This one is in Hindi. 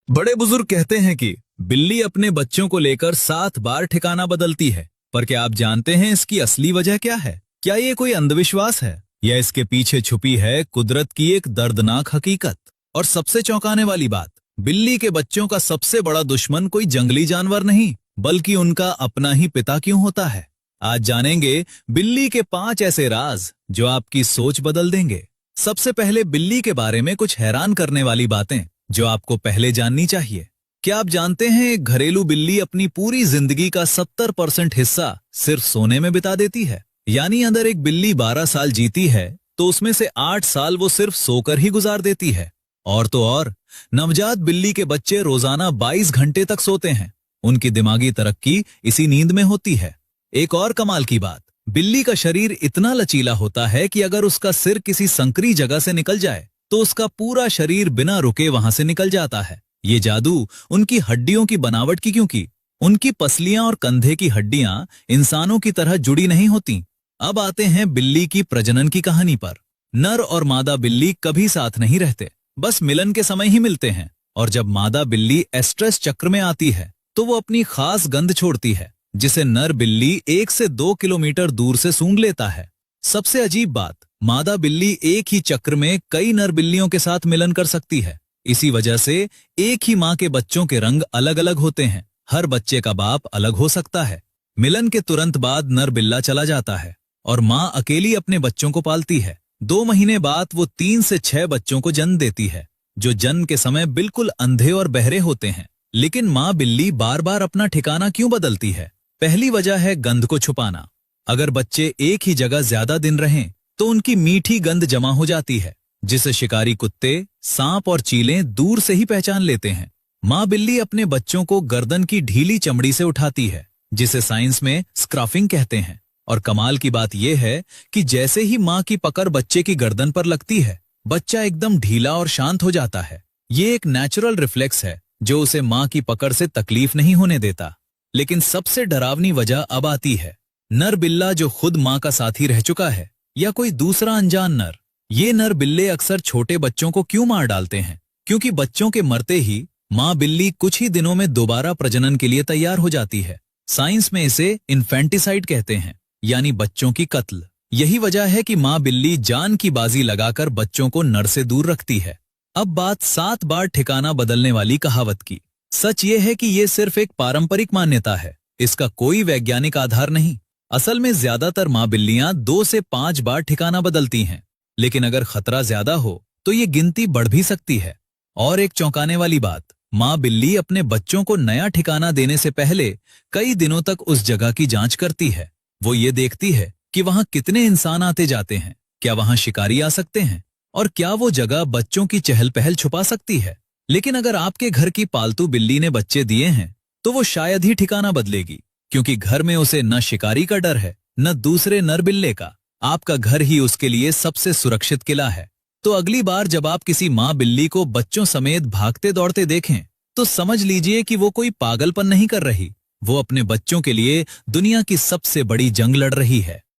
बड़े बुजुर्ग कहते हैं कि बिल्ली अपने बच्चों को लेकर 7 बार ठिकाना बदलती है। पर क्या आप जानते हैं इसकी असली वजह क्या है? क्या ये कोई अंधविश्वास है या इसके पीछे छुपी है कुदरत की एक दर्दनाक हकीकत? और सबसे चौंकाने वाली बात, बिल्ली के बच्चों का सबसे बड़ा दुश्मन कोई जंगली जानवर नहीं बल्कि उनका अपना ही पिता क्यों होता है। आज जानेंगे बिल्ली के 5 ऐसे राज जो आपकी सोच बदल देंगे। सबसे पहले बिल्ली के बारे में कुछ हैरान करने वाली बातें जो आपको पहले जाननी चाहिए। क्या आप जानते हैं एक घरेलू बिल्ली अपनी पूरी जिंदगी का 70% हिस्सा सिर्फ सोने में बिता देती है। यानी अगर एक बिल्ली 12 साल जीती है तो उसमें से 8 साल वो सिर्फ सोकर ही गुजार देती है। और तो और नवजात बिल्ली के बच्चे रोजाना 22 घंटे तक सोते हैं। उनकी दिमागी तरक्की इसी नींद में होती है। एक और कमाल की बात, बिल्ली का शरीर इतना लचीला होता है कि अगर उसका सिर किसी संकरी जगह से निकल जाए तो उसका पूरा शरीर बिना रुके वहां से निकल जाता है। ये जादू उनकी हड्डियों की बनावट की, क्योंकि उनकी पसलियां और कंधे की हड्डियां इंसानों की तरह जुड़ी नहीं होती। अब आते हैं बिल्ली की प्रजनन की कहानी पर। नर और मादा बिल्ली कभी साथ नहीं रहते, बस मिलन के समय ही मिलते हैं। और जब मादा बिल्ली एस्ट्रस चक्र में आती है तो वो अपनी खास गंध छोड़ती है जिसे नर बिल्ली 1 से 2 किलोमीटर दूर से सूंघ लेता है। सबसे अजीब बात, मादा बिल्ली एक ही चक्र में कई नर बिल्लियों के साथ मिलन कर सकती है। इसी वजह से एक ही माँ के बच्चों के रंग अलग अलग होते हैं। हर बच्चे का बाप अलग हो सकता है। मिलन के तुरंत बाद नर बिल्ला चला जाता है और माँ अकेली अपने बच्चों को पालती है। 2 महीने बाद वो 3 से 6 बच्चों को जन्म देती है जो जन्म के समय बिल्कुल अंधे और बहरे होते हैं। लेकिन माँ बिल्ली बार बार अपना ठिकाना क्यों बदलती है? पहली वजह है गंध को छुपाना। अगर बच्चे एक ही जगह ज्यादा दिन रहें तो उनकी मीठी गंध जमा हो जाती है जिसे शिकारी कुत्ते, सांप और चीलें दूर से ही पहचान लेते हैं। माँ बिल्ली अपने बच्चों को गर्दन की ढीली चमड़ी से उठाती है जिसे साइंस में स्क्रफिंग कहते हैं। और कमाल की बात यह है कि जैसे ही माँ की पकड़ बच्चे की गर्दन पर लगती है, बच्चा एकदम ढीला और शांत हो जाता है। ये एक नेचुरल रिफ्लेक्स है जो उसे माँ की पकड़ से तकलीफ नहीं होने देता। लेकिन सबसे डरावनी वजह अब आती है। नर बिल्ला जो खुद माँ का साथी रह चुका है या कोई दूसरा अनजान नर। ये नर बिल्ले अक्सर छोटे बच्चों को क्यों मार डालते हैं? क्योंकि बच्चों के मरते ही माँ बिल्ली कुछ ही दिनों में दोबारा प्रजनन के लिए तैयार हो जाती है। साइंस में इसे इन्फेंटिसाइड कहते हैं, यानी बच्चों की कत्ल। यही वजह है कि माँ बिल्ली जान की बाजी लगाकर बच्चों को नर से दूर रखती है। अब बात 7 बार ठिकाना बदलने वाली कहावत की। सच ये है कि ये सिर्फ एक पारंपरिक मान्यता है, इसका कोई वैज्ञानिक आधार नहीं। असल में ज्यादातर माँ बिल्लियां 2 से 5 बार ठिकाना बदलती हैं, लेकिन अगर खतरा ज्यादा हो तो ये गिनती बढ़ भी सकती है। और एक चौंकाने वाली बात, माँ बिल्ली अपने बच्चों को नया ठिकाना देने से पहले कई दिनों तक उस जगह की जांच करती है। वो ये देखती है कि वहां कितने इंसान आते जाते हैं, क्या वहां शिकारी आ सकते हैं और क्या वो जगह बच्चों की चहल पहल छुपा सकती है। लेकिन अगर आपके घर की पालतू बिल्ली ने बच्चे दिए हैं तो वो शायद ही ठिकाना बदलेगी, क्योंकि घर में उसे न शिकारी का डर है न दूसरे नर बिल्ले का। आपका घर ही उसके लिए सबसे सुरक्षित किला है। तो अगली बार जब आप किसी माँ बिल्ली को बच्चों समेत भागते दौड़ते देखें तो समझ लीजिए कि वो कोई पागलपन नहीं कर रही, वो अपने बच्चों के लिए दुनिया की सबसे बड़ी जंग लड़ रही है।